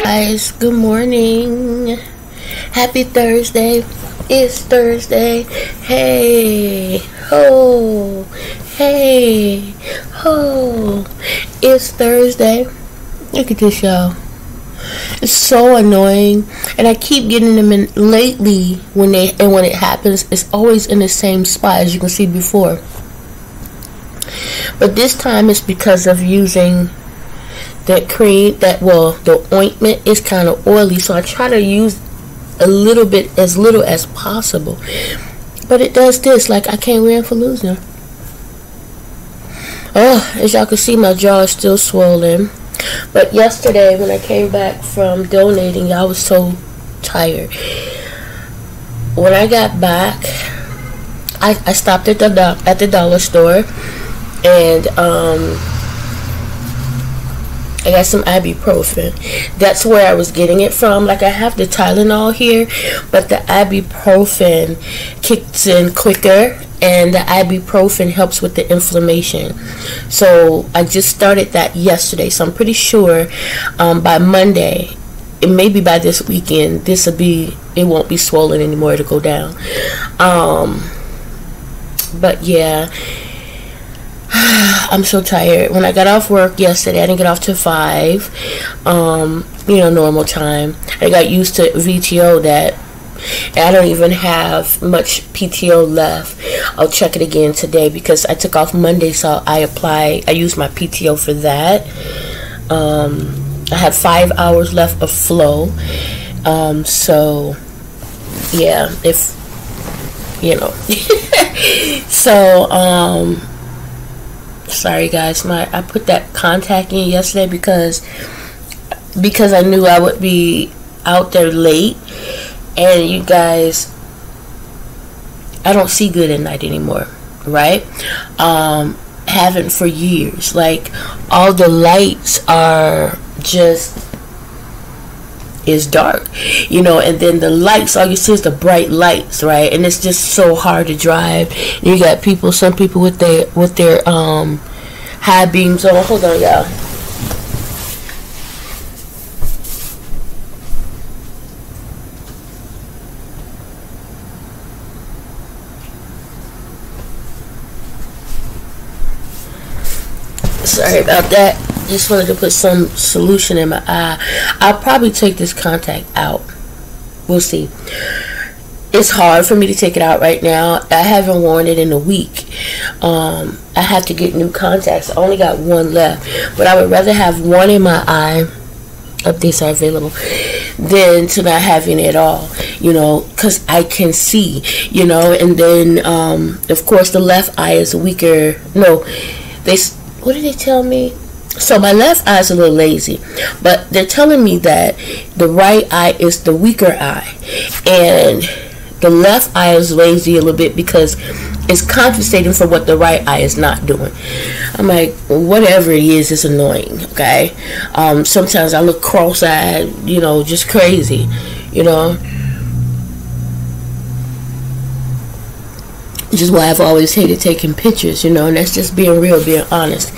Guys, good morning. Happy Thursday. It's Thursday. Hey, ho. Hey, ho. It's Thursday. Look at this, y'all. It's so annoying, and I keep getting them in lately. When it happens, it's always in the same spot as you can see before. But this time it's because of using that cream. The ointment is kind of oily, so I try to use a little bit, as little as possible. But it does this, like I can't win for losing. Oh, as y'all can see, my jaw is still swollen. But yesterday when I came back from donating, I was so tired. When I got back, I stopped at the dollar store, and I got some ibuprofen. That's where I was getting it from. Like, I have the Tylenol here, but the ibuprofen kicks in quicker, and the ibuprofen helps with the inflammation. So I just started that yesterday. So I'm pretty sure by Monday, and maybe by this weekend, it won't be swollen anymore. It'll go down. But yeah. I'm so tired. When I got off work yesterday, I didn't get off till 5, normal time. I got used to VTO that I don't even have much PTO left. I'll check it again today because I took off Monday, so I used my PTO for that. I have 5 hours left of flow. So yeah, so sorry guys, I put that contact in yesterday because I knew I would be out there late, and you guys, I don't see good at night anymore, right? Haven't for years. Like, all the lights are just, it's dark, and then the lights, all you see is the bright lights, right? And it's just so hard to drive. You got some people with their high beams on. Hold on, y'all. Sorry about that. Just wanted to put some solution in my eye. I'll probably take this contact out. We'll see. It's hard for me to take it out right now. I haven't worn it in a week. I have to get new contacts. I only got one left, but I would rather have one in my eye, updates are available, than to not having it at all, because I can see, and then of course the left eye is weaker. What did they tell me? So my left eye is a little lazy, but they're telling me that the right eye is the weaker eye, and the left eye is lazy a little bit because it's compensating for what the right eye is not doing. I'm like, whatever it is, it's annoying, okay? Sometimes I look cross-eyed, just crazy, Which is why I've always hated taking pictures, and that's just being real, being honest.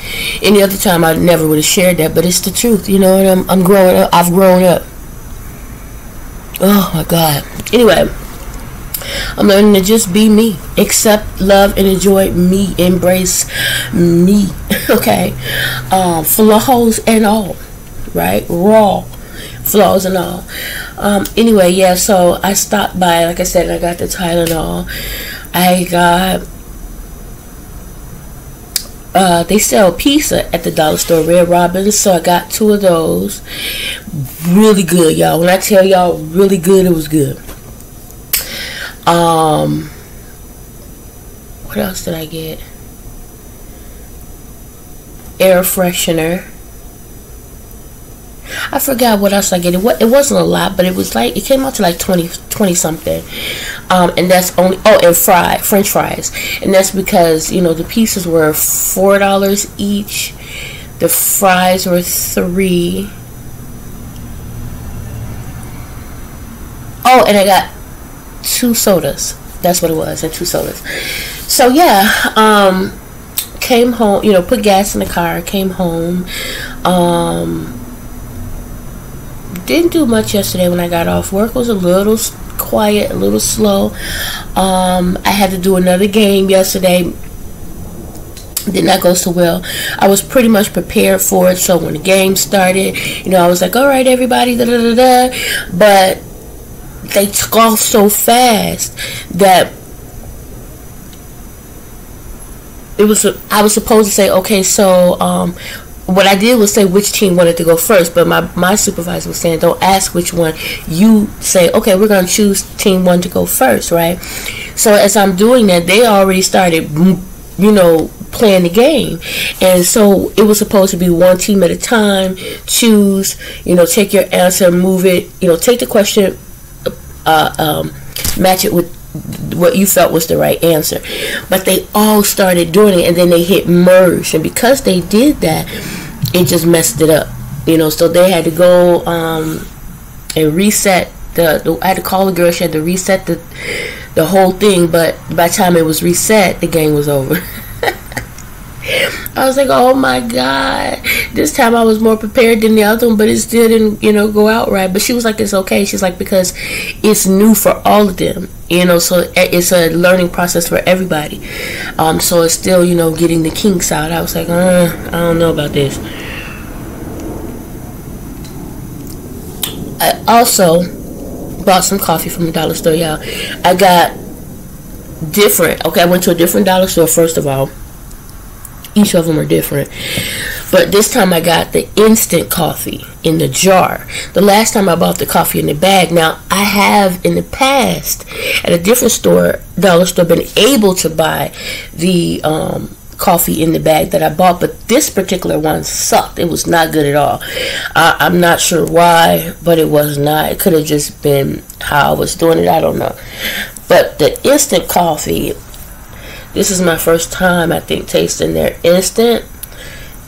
Any other time I never would have shared that, but it's the truth, and I'm growing up. I've grown up. Oh my God. Anyway, I'm learning to just be me, accept, love, and enjoy me, embrace me. Okay, flaws and all, right? Raw flaws and all. Anyway, yeah. So I stopped by, like I said, I got the Tylenol. I got, they sell pizza at the dollar store, Red Robin's, so I got 2 of those. Really good, y'all. When I tell y'all really good, it was good. What else did I get? Air freshener. I forgot what else I get. It wasn't a lot, but it was like, it came out to like 20 something. And that's only, and French fries. And that's because, the pieces were $4 each. The fries were $3. Oh, and I got 2 sodas. That's what it was, and 2 sodas. So yeah, came home, put gas in the car, came home, didn't do much yesterday when I got off. Work was a little quiet, a little slow. I had to do another game yesterday. Did not go so well. I was pretty much prepared for it, so when the game started, you know, I was like, all right, everybody, da da da da. But they took off so fast that I was supposed to say, okay, so what I did was say which team wanted to go first, but my supervisor was saying, don't ask which one. You say, okay, we're going to choose team 1 to go first, right? So as I'm doing that, they already started, you know, playing the game. And so it was supposed to be one team at a time. Choose, you know, take your answer, move it, you know, take the question, match it with what you felt was the right answer. But they all started doing it, and then they hit merge, and because they did that, it just messed it up, you know. So they had to go and reset I had to call the girl. She had to reset the whole thing, but by the time it was reset, the game was over. I was like, oh my God, this time I was more prepared than the other one, but it still didn't, you know, go out right. But she was like, it's okay. She's like, because it's new for all of them, you know, so it's a learning process for everybody. So it's still, you know, getting the kinks out. I was like, I don't know about this. I also bought some coffee from the dollar store, y'all. I got different. Okay, I went to a different dollar store, first of all. Each of them are different. But this time I got the instant coffee in the jar. The last time I bought the coffee in the bag. Now, I have in the past at a different store, dollar store, been able to buy the coffee in the bag that I bought, but this particular one sucked. It was not good at all. I'm not sure why, but it was not. It could have just been how I was doing it. I don't know. But the instant coffee, this is my first time, I think, tasting their instant,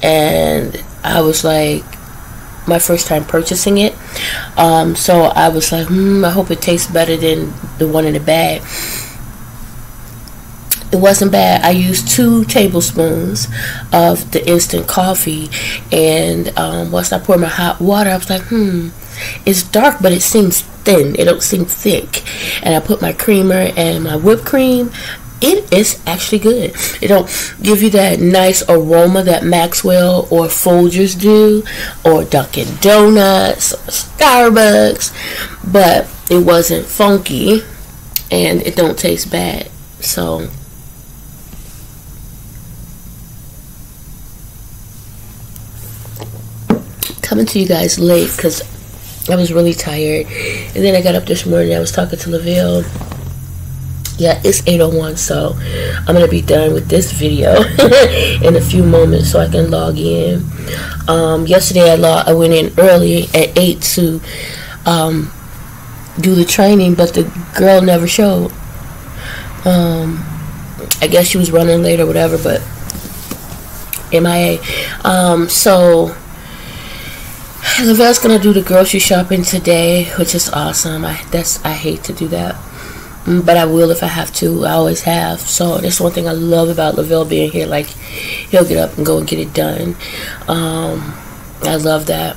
and I was like, my first time purchasing it. So I was like, I hope it tastes better than the one in the bag. It wasn't bad. I used 2 tablespoons of the instant coffee, and once I poured my hot water, I was like, it's dark, but it seems thin. It don't seem thick. And I put my creamer and my whipped cream. It is actually good. It don't give you that nice aroma that Maxwell or Folgers do, or Dunkin' Donuts, or Starbucks, but it wasn't funky, and it don't taste bad. So coming to you guys late because I was really tired, and then I got up this morning. I was talking to Lavelle. Yeah, it's 8:01, so I'm gonna be done with this video in a few moments so I can log in. Yesterday I went in early at 8 to do the training, but the girl never showed. I guess she was running late or whatever, but MIA. So Lavelle's gonna do the grocery shopping today, which is awesome. I hate to do that, but I will if I have to. I always have. So that's one thing I love about Lavelle being here. Like, he'll get up and go and get it done. I love that.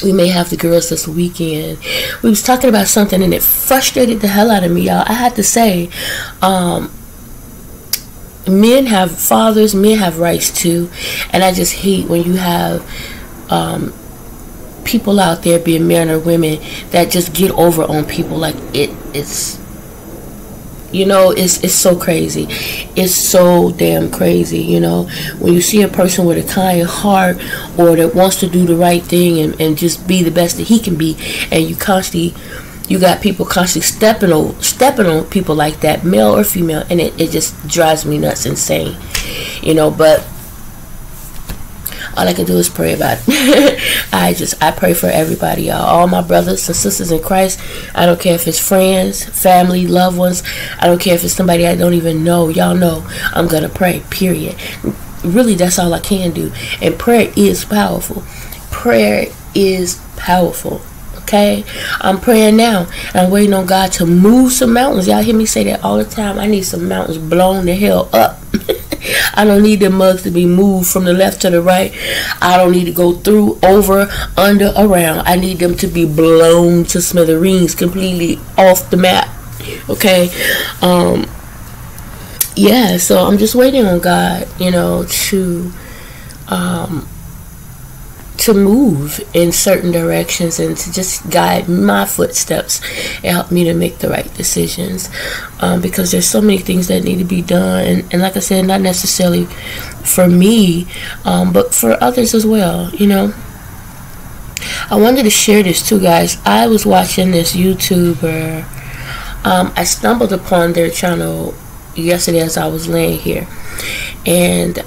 We may have the girls this weekend. We was talking about something and it frustrated the hell out of me, y'all. I had to say, men have fathers, men have rights too, and I just hate when you have people out there, being men or women, that just get over on people. Like, it's you know, it's so crazy. It's so damn crazy, you know, when you see a person with a kind heart, or that wants to do the right thing and just be the best that he can be, and you got people constantly stepping on people like that, male or female, and it just drives me nuts, insane, you know. But all I can do is pray about it. I pray for everybody, y'all. All my brothers and sisters in Christ. I don't care if it's friends, family, loved ones. I don't care if it's somebody I don't even know. Y'all know I'm going to pray, period. Really, that's all I can do. And prayer is powerful. Prayer is powerful. Okay? I'm praying now. And I'm waiting on God to move some mountains. Y'all hear me say that all the time. I need some mountains blown the hell up. I don't need the mugs to be moved from the left to the right. I don't need to go through, over, under, around. I need them to be blown to smithereens, completely off the map. Okay. Yeah, so I'm just waiting on God, you know, to move in certain directions and to just guide my footsteps and help me to make the right decisions, because there's so many things that need to be done, and like I said, not necessarily for me, but for others as well, you know. I wanted to share this too, guys. I was watching this YouTuber. I stumbled upon their channel yesterday as I was laying here, and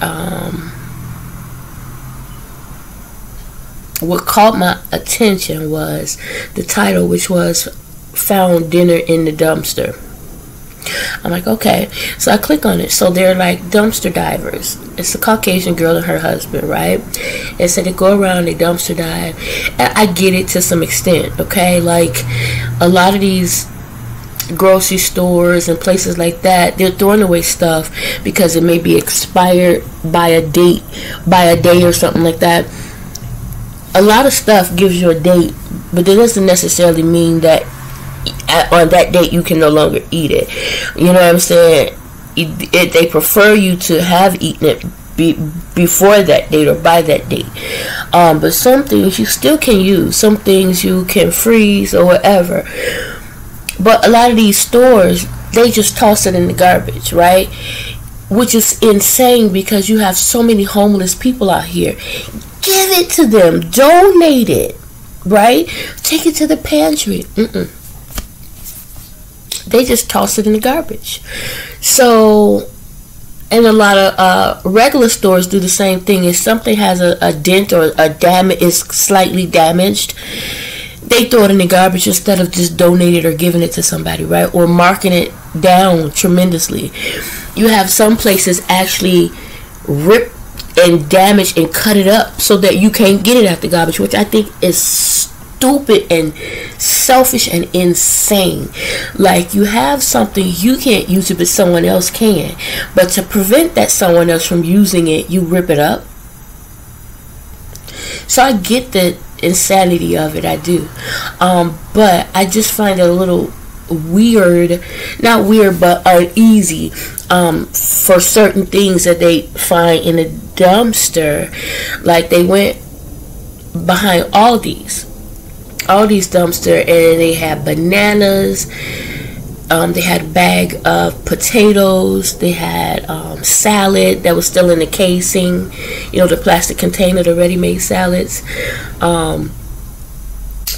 what caught my attention was the title, which was "Found Dinner in the Dumpster." I'm like, okay, so I click on it. So they're like dumpster divers. It's a Caucasian girl and her husband, right? And so they go around, they dumpster dive, and I get it to some extent, okay? Like a lot of these grocery stores and places like that, they're throwing away stuff because it may be expired by a day or something like that. A lot of stuff gives you a date, but it doesn't necessarily mean that on that date you can no longer eat it. You know what I'm saying? They prefer you to have eaten it before that date or by that date. But some things you still can use. Some things you can freeze or whatever. But a lot of these stores, they just toss it in the garbage, right? Which is insane because you have so many homeless people out here. Give it to them. Donate it, right? Take it to the pantry. They just toss it in the garbage. So, and a lot of regular stores do the same thing. If something has a dent or a damage, is slightly damaged, they throw it in the garbage instead of just donating it or giving it to somebody, right? Or marking it down tremendously. You have some places actually rip and damage and cut it up so that you can't get it out the garbage, which I think is stupid and selfish and insane. Like, you have something, you can't use it, but someone else can. But to prevent that someone else from using it, you rip it up. So I get the insanity of it, I do. But I just find it a little weird, not weird, but uneasy, for certain things that they find in a dumpster. Like, they went behind Aldi's dumpster, and they had bananas, they had a bag of potatoes, they had salad that was still in the casing, you know, the plastic container, the ready-made salads,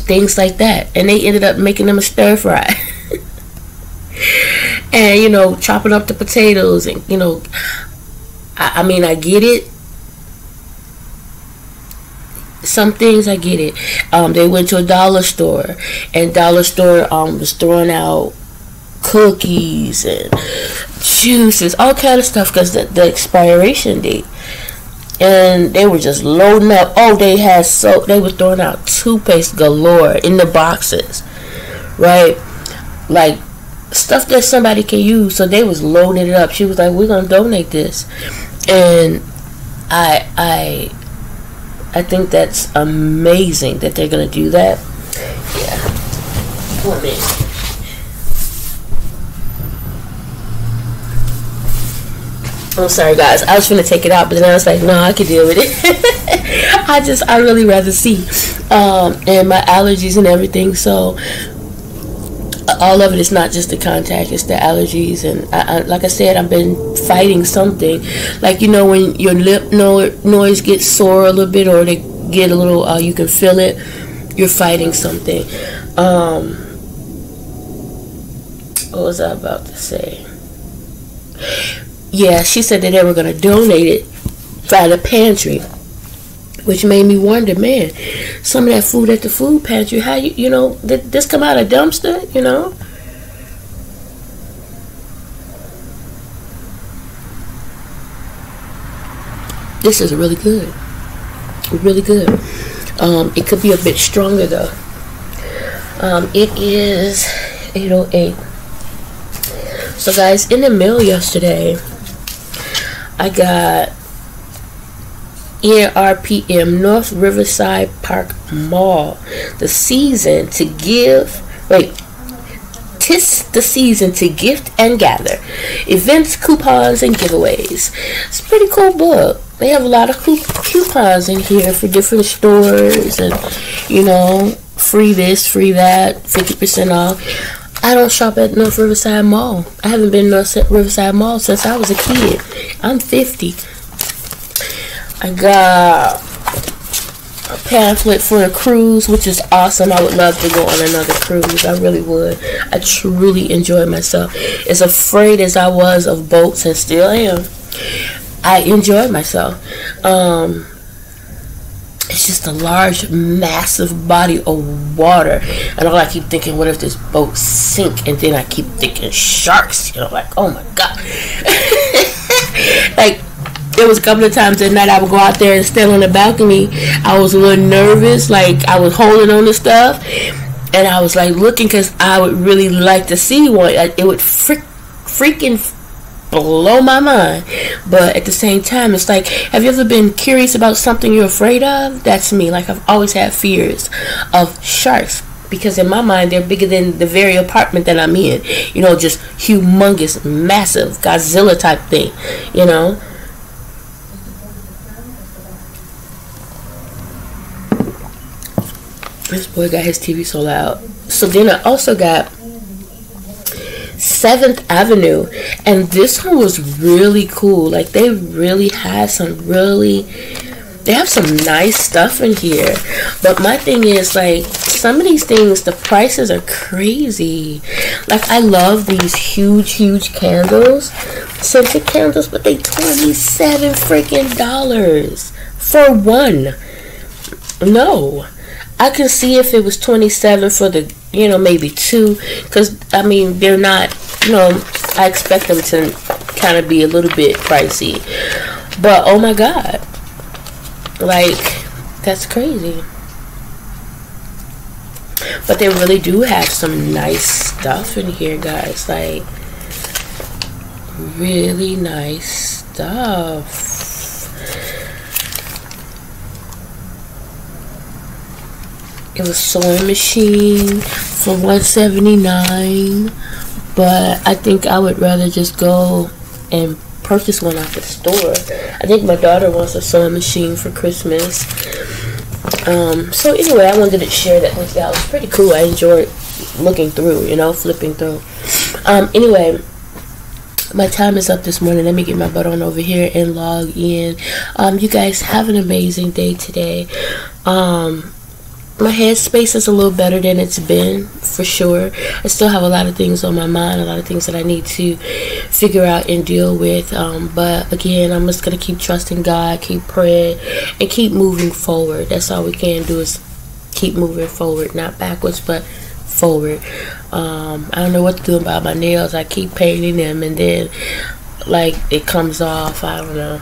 things like that. And they ended up making them a stir fry. And, you know, chopping up the potatoes, and, you know, I mean, I get it. Some things I get it. They went to a dollar store, and dollar store was throwing out cookies and juices, all kind of stuff, because the expiration date. And they were just loading up. Oh, they were throwing out toothpaste galore in the boxes, right? Like, stuff that somebody can use. So they was loading it up. She was like, we're gonna donate this. And I think that's amazing that they're gonna do that. Yeah. 1 minute. I'm sorry, guys. I was gonna take it out, but then I was like, no, I can deal with it. I really rather see. And my allergies and everything, so all of it is not just the contact, it's the allergies. And I, like I said, I've been fighting something. Like, you know, when your lip noise gets sore a little bit, or they get a little, you can feel it, you're fighting something. What was I about to say? Yeah, she said that they were going to donate it by the pantry, which made me wonder, man, some of that food at the food pantry, how you know, did this come out of a dumpster, you know? This is really good. Really good. It could be a bit stronger, though. It is 8:08. So, guys, in the mail yesterday, I got NRPM, North Riverside Park Mall. The season to give, wait, 'tis the season to gift and gather. Events, coupons, and giveaways. It's a pretty cool book. They have a lot of coupons in here for different stores and, you know, free this, free that, 50% off. I don't shop at North Riverside Mall. I haven't been to North Riverside Mall since I was a kid. I'm 50. I got a pamphlet for a cruise, which is awesome. I would love to go on another cruise. I really would. I truly enjoyed myself. As afraid as I was of boats, and still am, I enjoyed myself. It's just a large, massive body of water. And all I keep thinking, what if this boat sink? And then I keep thinking sharks. You know, like, oh my God. Like, there was a couple of times at night I would go out there and stand on the balcony. I was a little nervous, like I was holding on to stuff, and I was like looking because I would really like to see one. It would freaking blow my mind, but at the same time, it's like, have you ever been curious about something you're afraid of? That's me. Like, I've always had fears of sharks, because in my mind they're bigger than the very apartment that I'm in. You know, just humongous, massive, Godzilla type thing, you know. This boy got his TV so loud. So then I also got 7th Avenue, and this one was really cool. Like, they really have some nice stuff in here. But my thing is, like, some of these things, the prices are crazy. Like, I love these huge candles, scented candles, but they $27 freaking for one. No, I can see if it was 27 for the, you know, maybe two, because I mean, they're not, you know, I expect them to kind of be a little bit pricey, but oh my God, like, that's crazy. But they really do have some nice stuff in here, guys. Like, really nice stuff. It was sewing machine for $179, but I think I would rather just go and purchase one at the store. I think my daughter wants a sewing machine for Christmas. So anyway, I wanted to share that with y'all. It's pretty cool. I enjoyed looking through, you know, flipping through. Anyway, my time is up this morning. Let me get my butt on over here and log in. You guys have an amazing day today. My headspace is a little better than it's been, for sure. I still have a lot of things on my mind, a lot of things that I need to figure out and deal with. But again, I'm just going to keep trusting God, keep praying, and keep moving forward. That's all we can do, is keep moving forward, not backwards, but forward. I don't know what to do about my nails. I keep painting them, and then, like, it comes off. I don't know.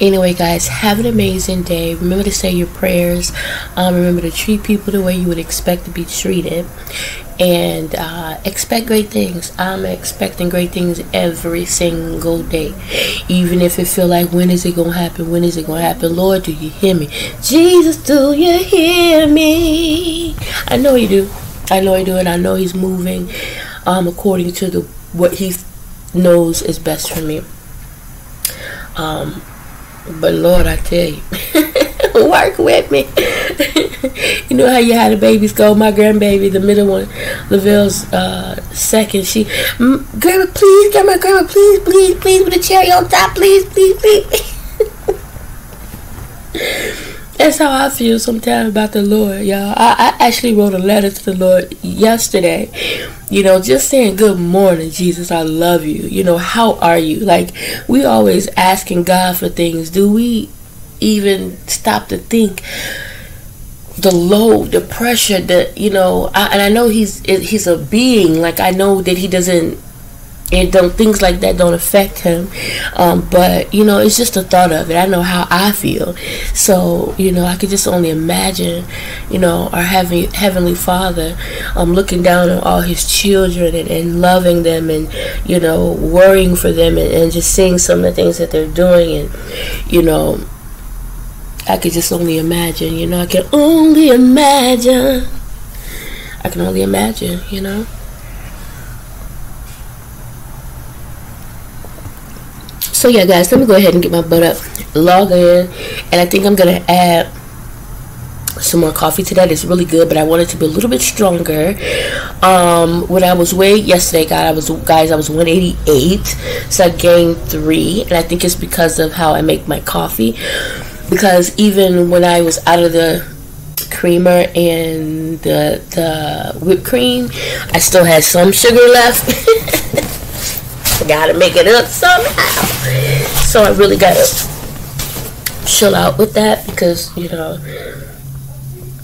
Anyway, guys, have an amazing day. Remember to say your prayers. Remember to treat people the way you would expect to be treated. And expect great things. I'm expecting great things every single day. Even if it feel like, when is it going to happen? When is it going to happen? Lord, do you hear me? Jesus, do you hear me? I know you do. I know you do. And I know he's moving according to what he knows is best for me. But Lord, I tell you, work with me. You know how you had the babies go? My grandbaby, the middle one, Lavelle's second, she, grandma, please, grandma, please, with a cherry on top, please. That's how I feel sometimes about the Lord, y'all. I actually wrote a letter to the Lord yesterday, you know, just saying, good morning, Jesus, I love you. You know, how are you? Like, we always asking God for things. Do we even stop to think the load, the pressure that, you know, and I know he's a being. Like, I know that he doesn't and don't, things like that don't affect him. But you know, it's just the thought of it. I know how I feel, so you know, I could just only imagine, you know, our heavenly Father looking down on all his children and loving them, and you know, worrying for them, and just seeing some of the things that they're doing, and you know, I could just only imagine. You know, I can only imagine. I can only imagine, you know. So yeah, guys, let me go ahead and get my butt up, log in, and I think I'm gonna add some more coffee to that. It's really good, but I want it to be a little bit stronger. When I was weighed yesterday, guys, I was 188, so I gained 3, and I think it's because of how I make my coffee. Because even when I was out of the creamer and the whipped cream, I still had some sugar left. Gotta make it up somehow. So I really gotta chill out with that, because you know,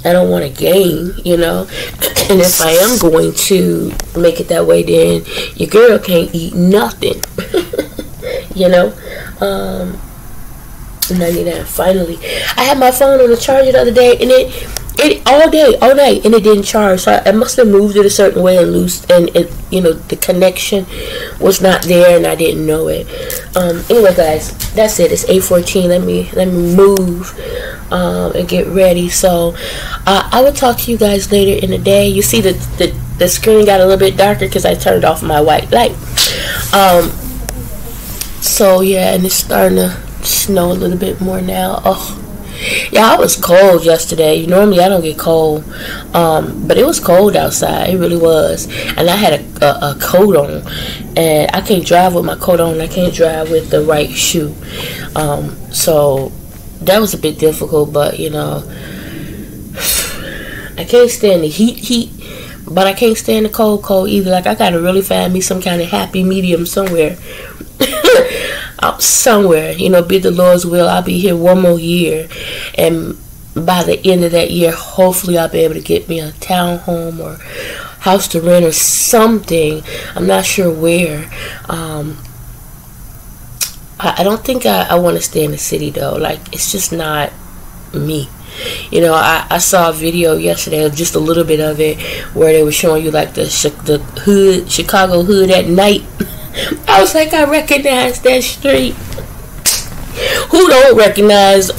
I don't want to gain, you know. And if I am going to make it that way, then your girl can't eat nothing. You know. 99. Finally, I had my phone on the charger the other day, and it all day, and it didn't charge. So I must have moved it a certain way and it, you know, the connection was not there, and I didn't know it. Anyway, guys, that's it. It's 8:14. Let me move and get ready. So I will talk to you guys later in the day. You see the screen got a little bit darker because I turned off my white light. So yeah, and it's starting to snow a little bit more now. Oh yeah, I was cold yesterday. Normally I don't get cold, but it was cold outside. It really was, and I had a coat on, and I can't drive with my coat on. I can't drive with the right shoe, so that was a bit difficult. But you know, I can't stand the heat, but I can't stand the cold either. Like, I gotta really find me some kind of happy medium somewhere. Somewhere, you know, be the Lord's will. I'll be here one more year, and by the end of that year, hopefully I'll be able to get me a townhome or house to rent or something. I'm not sure where. I don't think I want to stay in the city though. Like, it's just not me. You know, I saw a video yesterday, just a little bit of it, where they were showing you like the hood, Chicago hood at night. I was like, I recognize that street. Who don't recognize,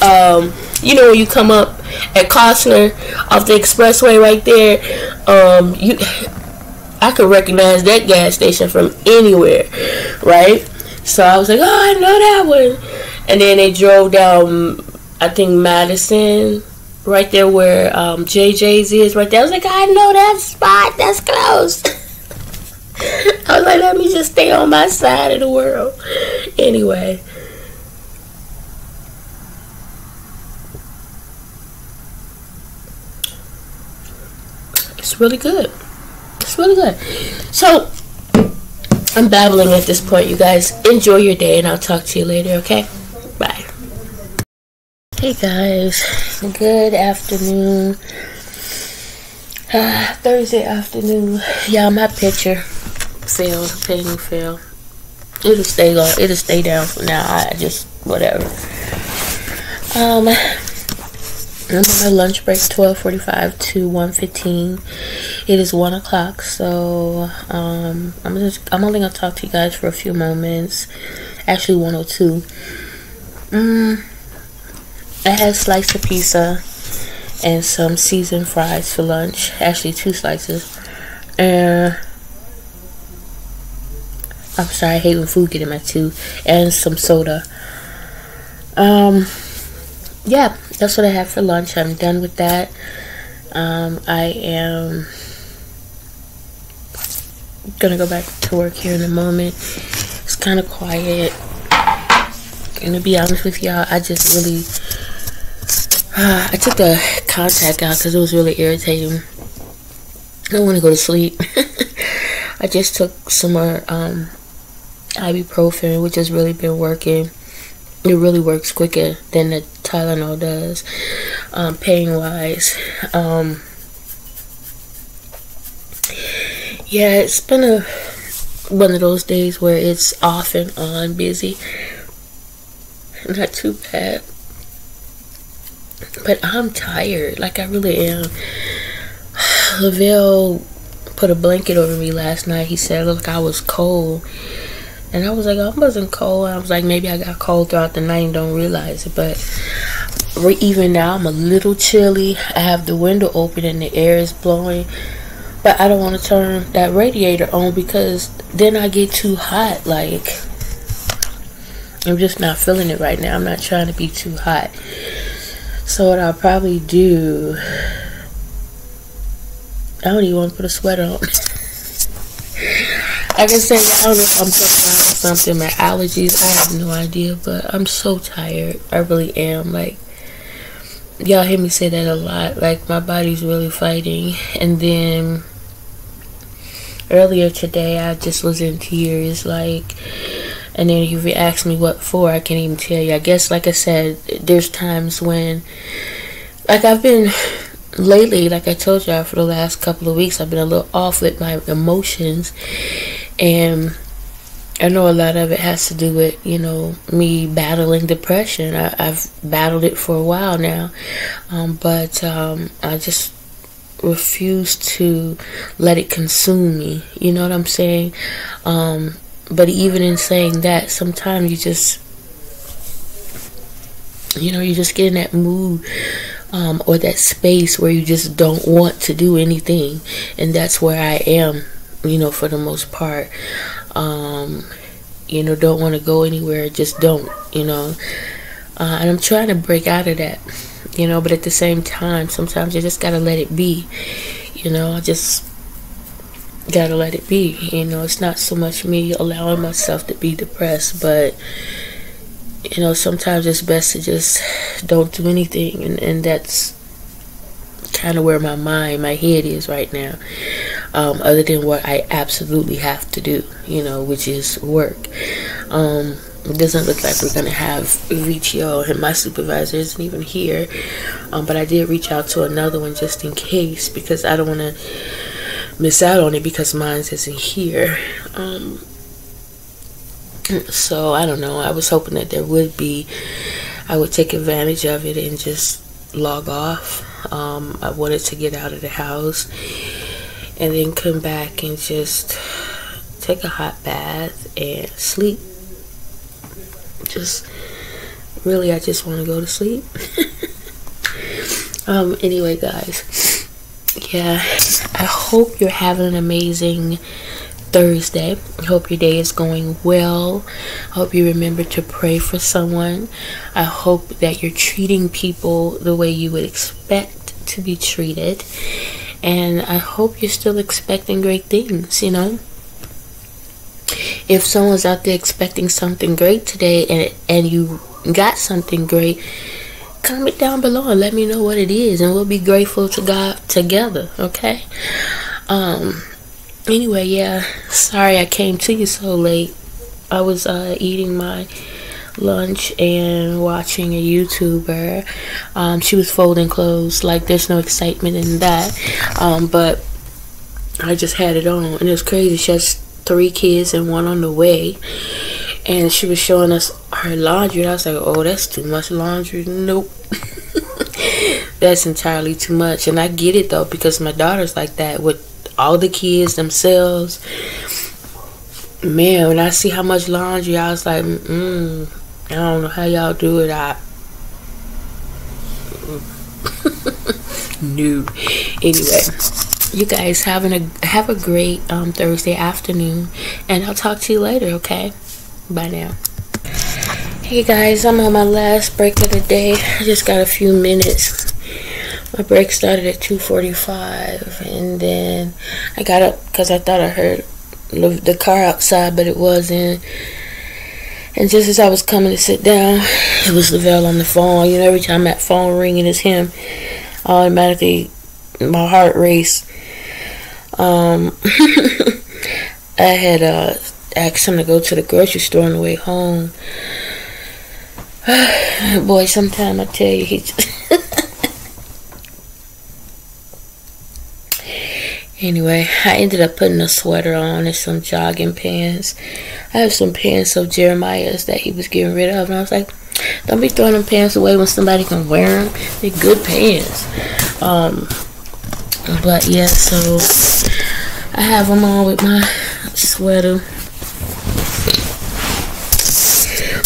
you know, when you come up at Costner off the expressway right there, I could recognize that gas station from anywhere, right? So I was like, oh, I know that one. And then they drove down, I think, Madison, right there where JJ's is, right there. I was like, I know that spot. That's close. I was like, let me just stay on my side of the world. Anyway. It's really good. It's really good. So, I'm babbling at this point, you guys. Enjoy your day, and I'll talk to you later, okay? Bye. Hey, guys. Good afternoon. Thursday afternoon. Yeah, my picture failed. Painting failed. It'll stay on. It'll stay down for now. I just whatever. I'm on my lunch break, 12:45 to 1:15. It is 1 o'clock. So I'm only gonna talk to you guys for a few moments. Actually, 1:02. I had a slice of pizza and some seasoned fries for lunch. Actually, 2 slices. And I'm sorry, I hate when food get in my tooth. And some soda. Yeah, that's what I have for lunch. I'm done with that. I am gonna go back to work here in a moment. It's kind of quiet. And to be honest with y'all, I just really I took the contact out because it was really irritating. I don't want to go to sleep. I just took some more ibuprofen, which has really been working. It really works quicker than the Tylenol does, pain-wise. Yeah, it's been one of those days where it's off and on busy. Not too bad. But I'm tired. Like, I really am. Lavelle put a blanket over me last night. He said, look, I was cold. And I was like, I wasn't cold. I was like, maybe I got cold throughout the night and don't realize it. But even now, I'm a little chilly. I have the window open and the air is blowing. But I don't want to turn that radiator on because then I get too hot. Like, I'm just not feeling it right now. I'm not trying to be too hot. So what I'll probably do, I don't even want to put a sweater on. Like I said, I don't know if I'm talking about something, my allergies, I have no idea, but I'm so tired. I really am. Like, y'all hear me say that a lot. Like, my body's really fighting. And then earlier today, I just was in tears. Like, and then if you ask me what for, I can't even tell you. I guess, like I said, there's times when, like, I've been lately, like I told y'all, for the last couple of weeks, I've been a little off with my emotions. And I know a lot of it has to do with, you know, me battling depression. I've battled it for a while now. But I just refuse to let it consume me. You know what I'm saying? But even in saying that, sometimes you just, you know, you just get in that mood or that space where you just don't want to do anything. And that's where I am, you know, for the most part. You know, don't want to go anywhere, just don't, you know. And I'm trying to break out of that, you know, but at the same time, sometimes you just gotta let it be, you know. I just gotta let it be, you know. It's not so much me allowing myself to be depressed, but, you know, sometimes it's best to just don't do anything, and that's kind of where my head is right now, other than what I absolutely have to do, you know, which is work. It doesn't look like we're gonna have VTO, and my supervisor isn't even here, but I did reach out to another one just in case, because I don't want to miss out on it because mine isn't here. So I don't know, I was hoping that there would be, I would take advantage of it and just log off. I wanted to get out of the house and then come back and just take a hot bath and sleep. Just really, I just want to go to sleep. Anyway, guys, yeah, I hope you're having an amazing Thursday. I hope your day is going well. I hope you remember to pray for someone. I hope that you're treating people the way you would expect to be treated. And I hope you're still expecting great things, you know. If someone's out there expecting something great today and you got something great, comment down below and let me know what it is, and we'll be grateful to God together, okay? Anyway, yeah, sorry I came to you so late. I was eating my lunch and watching a YouTuber. She was folding clothes. Like, there's no excitement in that, but I just had it on, and it was crazy. She has 3 kids and 1 on the way, and she was showing us her laundry. I was like, oh, that's too much laundry. Nope. That's entirely too much. And I get it though, because my daughter's like that with all the kids themselves. Man, when I see how much laundry, I was like, I don't know how y'all do it. No. Anyway, you guys have a great Thursday afternoon, and I'll talk to you later, okay? Bye now. Hey guys, I'm on my last break of the day. I just got a few minutes. My break started at 2:45, and then I got up because I thought I heard the car outside, but it wasn't. And just as I was coming to sit down, it was Lavelle on the phone. You know, every time that phone ringing is him, automatically my heart raced. I had asked him to go to the grocery store on the way home. Boy, sometimes I tell you, Anyway, I ended up putting a sweater on and some jogging pants. I have some pants of Jeremiah's that he was getting rid of, and I was like, don't be throwing them pants away when somebody can wear them. They're good pants. But yeah, so I have them on with my sweater.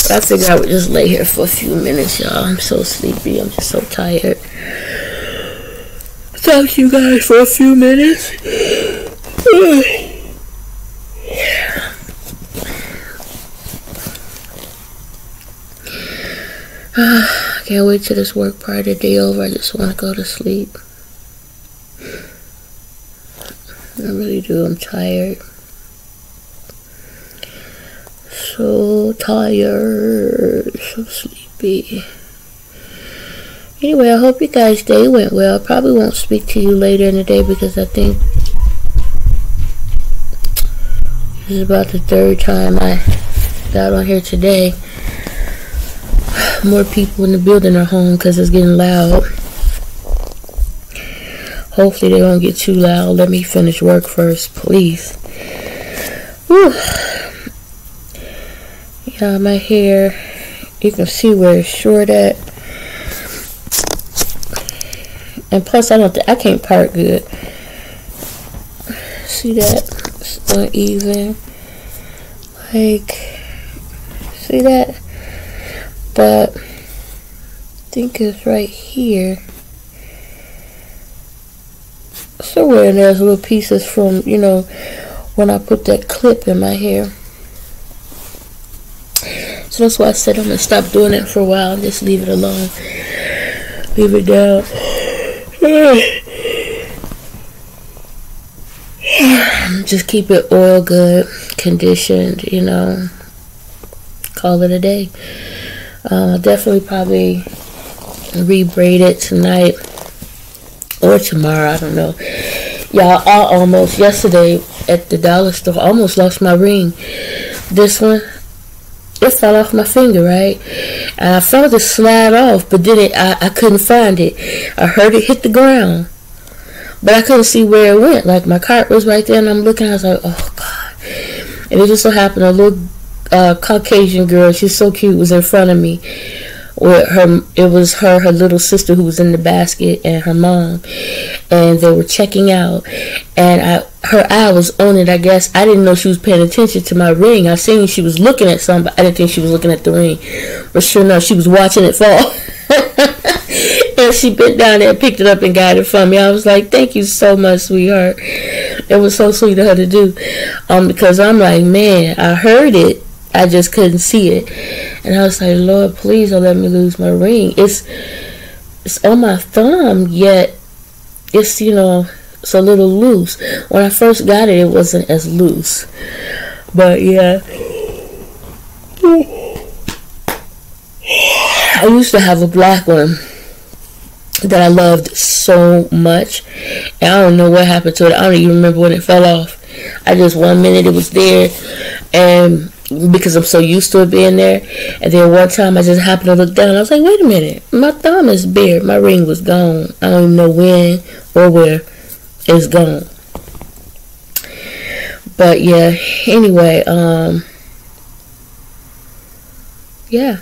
But I figured I would just lay here for a few minutes, y'all. I'm so sleepy. I'm just so tired. Talk to you guys for a few minutes. I can't wait till this work part of the day over. I just want to go to sleep. I really do. I'm tired. So tired. So sleepy. Anyway, I hope you guys' day went well. I probably won't speak to you later in the day because I think this is about the third time I got on here today. More people in the building are home because it's getting loud. Hopefully they don't get too loud. Let me finish work first, please. Whew. Yeah, my hair, you can see where it's short at. And plus, I can't part good. See that? It's uneven. Like, see that? But I think it's right here. Somewhere there's little pieces from, you know, when I put that clip in my hair. So that's why I said I'm going to stop doing it for a while and just leave it alone. Leave it down. Just keep it oil good, conditioned, you know. Call it a day. Definitely probably re-braid it tonight or tomorrow. I don't know. Y'all, I almost yesterday at the dollar store almost lost my ring. This one, it fell off my finger, right? And I felt it slide off, but then I couldn't find it. I heard it hit the ground, but I couldn't see where it went. Like, my cart was right there, and I'm looking, I was like, oh God. And it just so happened a little Caucasian girl, she's so cute, was in front of me with her. It was her little sister who was in the basket, and her mom, and they were checking out, and her eye was on it. I guess I didn't know she was paying attention to my ring. I seen she was looking at something, but I didn't think she was looking at the ring. But sure enough, she was watching it fall. And she bent down there and picked it up and got it from me. I was like, thank you so much, sweetheart. It was so sweet of her to do. Because I'm like, man, I heard it, I just couldn't see it. And I was like, Lord, please don't let me lose my ring. It's on my thumb, yet it's, you know, it's a little loose. When I first got it, it wasn't as loose. But yeah, I used to have a black one that I loved so much, and I don't know what happened to it. I don't even remember when it fell off. I just, one minute it was there, and because I'm so used to it being there, and then one time I just happened to look down, I was like, wait a minute, my thumb is bare. My ring was gone. I don't even know when or where. It's gone. But yeah, anyway, yeah,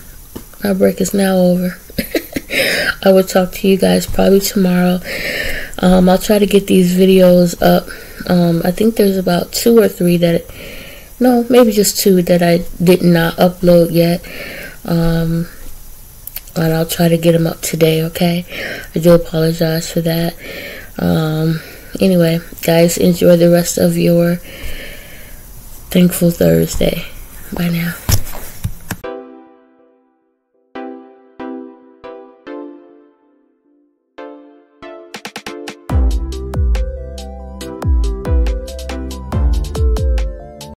my break is now over. I will talk to you guys probably tomorrow. I'll try to get these videos up. I think there's about 2 or 3 that, no, maybe just 2 that I did not upload yet. And I'll try to get them up today, okay? I do apologize for that. Anyway, guys, enjoy the rest of your Thankful Thursday. Bye now.